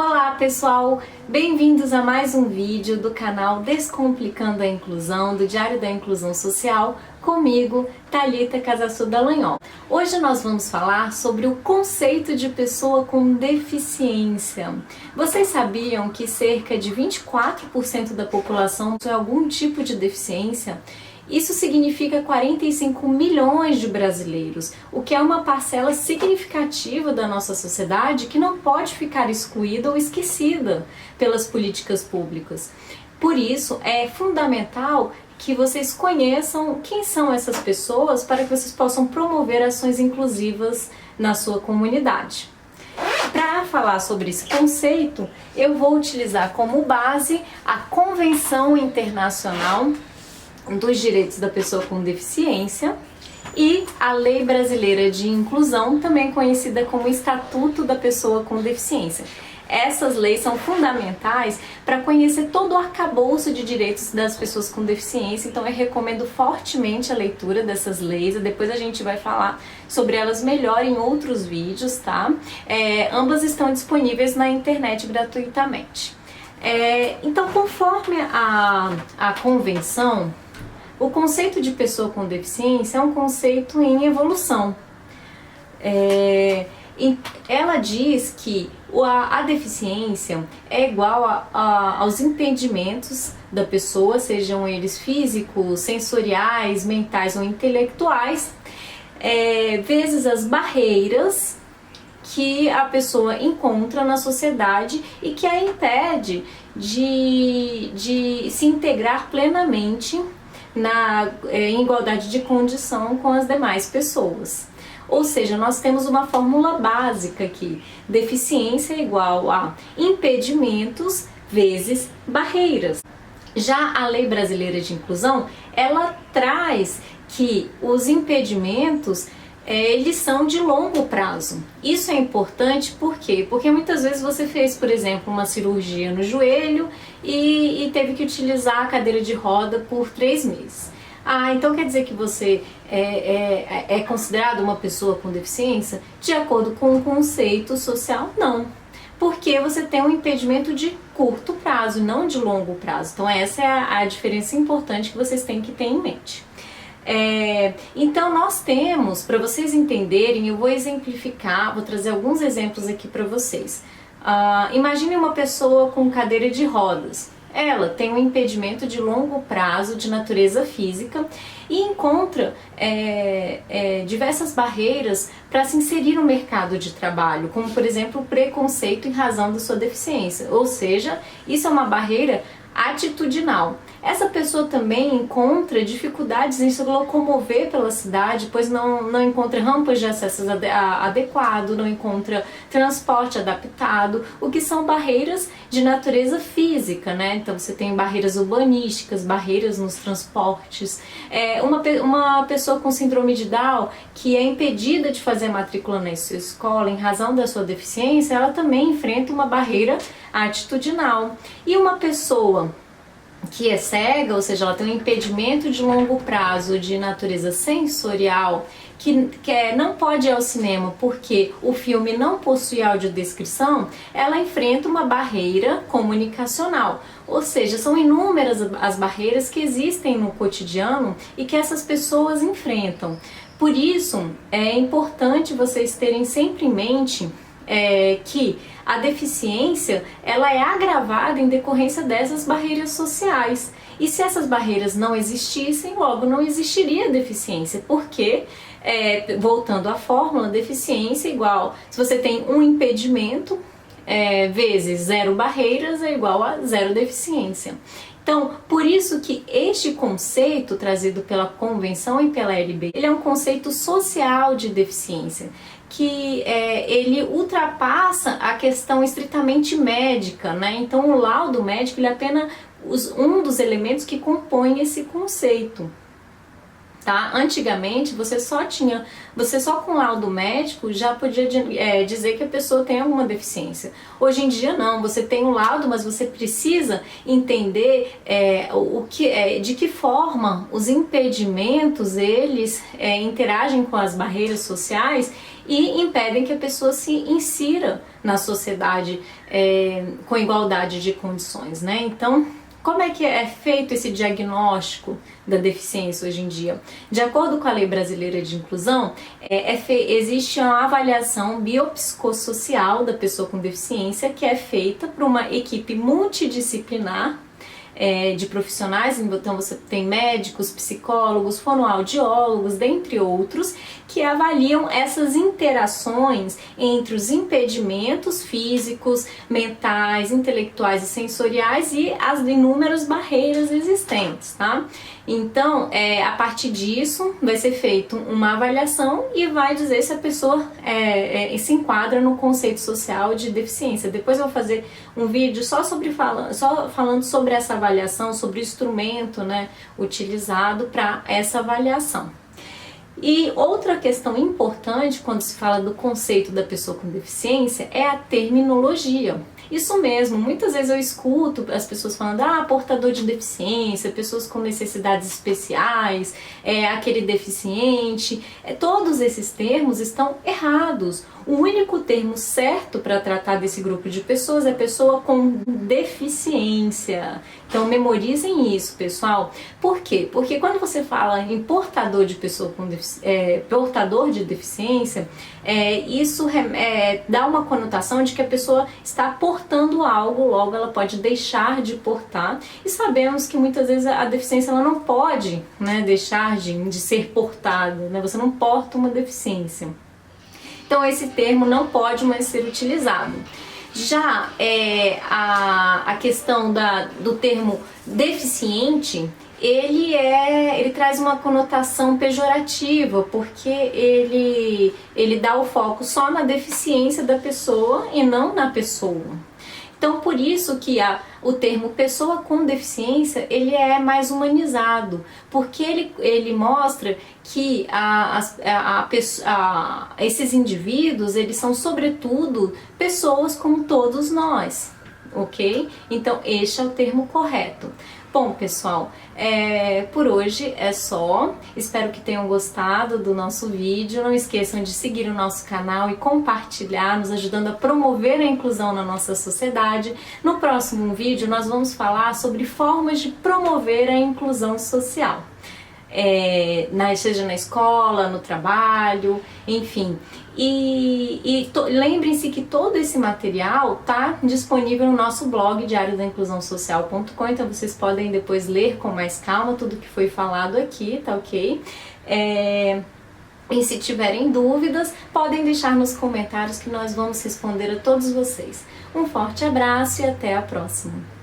Olá pessoal, bem-vindos a mais um vídeo do canal Descomplicando a Inclusão, do Diário da Inclusão Social, comigo, Thalita Casaçu Dallagnol. Hoje nós vamos falar sobre o conceito de pessoa com deficiência. Vocês sabiam que cerca de 24% da população tem algum tipo de deficiência? Isso significa 45 milhões de brasileiros, o que é uma parcela significativa da nossa sociedade que não pode ficar excluída ou esquecida pelas políticas públicas. Por isso, é fundamental que vocês conheçam quem são essas pessoas para que vocês possam promover ações inclusivas na sua comunidade. Para falar sobre esse conceito, eu vou utilizar como base a Convenção Internacional dos Direitos da Pessoa com Deficiência e a Lei Brasileira de Inclusão, também conhecida como Estatuto da Pessoa com Deficiência. Essas leis são fundamentais para conhecer todo o arcabouço de direitos das pessoas com deficiência, então eu recomendo fortemente a leitura dessas leis, e depois a gente vai falar sobre elas melhor em outros vídeos, tá? Ambas estão disponíveis na internet gratuitamente. Então, conforme a convenção, o conceito de pessoa com deficiência é um conceito em evolução. Ela diz que a deficiência é igual aos impedimentos da pessoa, sejam eles físicos, sensoriais, mentais ou intelectuais, vezes as barreiras que a pessoa encontra na sociedade e que a impede de se integrar plenamente em igualdade de condição com as demais pessoas. Ou seja, nós temos uma fórmula básica aqui: deficiência é igual a impedimentos vezes barreiras. Já a Lei Brasileira de Inclusão, ela traz que os impedimentos eles são de longo prazo. Isso é importante por quê? Porque muitas vezes você fez, por exemplo, uma cirurgia no joelho e teve que utilizar a cadeira de roda por 3 meses. Então quer dizer que você é considerado uma pessoa com deficiência? De acordo com o conceito social, não. Porque você tem um impedimento de curto prazo, não de longo prazo. Então essa é a diferença importante que vocês têm que ter em mente. Então nós temos, para vocês entenderem, eu vou exemplificar, vou trazer alguns exemplos aqui para vocês. Imagine uma pessoa com cadeira de rodas. Ela tem um impedimento de longo prazo de natureza física e encontra diversas barreiras para se inserir no mercado de trabalho, como por exemplo o preconceito em razão da sua deficiência, ou seja, isso é uma barreira atitudinal. Essa pessoa também encontra dificuldades em se locomover pela cidade, pois não encontra rampas de acesso adequado, não encontra transporte adaptado, o que são barreiras de natureza física, né? Então você tem barreiras urbanísticas, barreiras nos transportes. Uma pessoa com síndrome de Down que é impedida de fazer matrícula na sua escola em razão da sua deficiência, ela também enfrenta uma barreira atitudinal. E uma pessoa que é cega, ou seja, ela tem um impedimento de longo prazo de natureza sensorial, que não pode ir ao cinema porque o filme não possui audiodescrição, ela enfrenta uma barreira comunicacional. Ou seja, são inúmeras as barreiras que existem no cotidiano e que essas pessoas enfrentam. Por isso, é importante vocês terem sempre em mente que a deficiência ela é agravada em decorrência dessas barreiras sociais. E se essas barreiras não existissem, logo não existiria deficiência, porque, voltando à fórmula, deficiência é igual, se você tem um impedimento vezes 0 barreiras é igual a 0 deficiência. Então, por isso que este conceito trazido pela Convenção e pela LB, ele é um conceito social de deficiência, que ele ultrapassa a questão estritamente médica, né? Então o laudo médico ele é apenas um dos elementos que compõem esse conceito. Tá? Antigamente você só com laudo médico já podia dizer que a pessoa tem alguma deficiência. Hoje em dia não, você tem um laudo, mas você precisa entender de que forma os impedimentos eles interagem com as barreiras sociais e impedem que a pessoa se insira na sociedade com igualdade de condições, né? Então, como é que é feito esse diagnóstico da deficiência hoje em dia? De acordo com a Lei Brasileira de Inclusão, existe uma avaliação biopsicossocial da pessoa com deficiência que é feita por uma equipe multidisciplinar de profissionais. Então você tem médicos, psicólogos, fonoaudiólogos, dentre outros, que avaliam essas interações entre os impedimentos físicos, mentais, intelectuais e sensoriais e as inúmeras barreiras existentes, tá? Então, a partir disso, vai ser feita uma avaliação e vai dizer se a pessoa se enquadra no conceito social de deficiência. Depois eu vou fazer um vídeo só falando sobre essa avaliação, sobre o instrumento, né, utilizado para essa avaliação. E outra questão importante quando se fala do conceito da pessoa com deficiência é a terminologia. Isso mesmo, muitas vezes eu escuto as pessoas falando, portador de deficiência, pessoas com necessidades especiais, aquele deficiente. Todos esses termos estão errados. O único termo certo para tratar desse grupo de pessoas é pessoa com deficiência. Então memorizem isso, pessoal. Por quê? Porque quando você fala em portador de pessoa com portador de deficiência, isso dá uma conotação de que a pessoa está portando algo, logo ela pode deixar de portar. E sabemos que muitas vezes a deficiência ela não pode, né, deixar de ser portada, né? Você não porta uma deficiência. Então esse termo não pode mais ser utilizado. Já a questão do termo deficiente, ele traz uma conotação pejorativa, porque ele dá o foco só na deficiência da pessoa e não na pessoa. Então, por isso que o termo pessoa com deficiência, ele é mais humanizado, porque ele mostra que esses indivíduos, eles são sobretudo pessoas como todos nós, ok? Então, este é o termo correto. Bom, pessoal, por hoje é só. Espero que tenham gostado do nosso vídeo. Não esqueçam de seguir o nosso canal e compartilhar, nos ajudando a promover a inclusão na nossa sociedade. No próximo vídeo, nós vamos falar sobre formas de promover a inclusão social. Seja na escola, no trabalho, enfim. Lembrem-se que todo esse material está disponível no nosso blog diariodainclusãosocial.com, então vocês podem depois ler com mais calma tudo que foi falado aqui, tá ok? E se tiverem dúvidas, podem deixar nos comentários que nós vamos responder a todos vocês. Um forte abraço e até a próxima!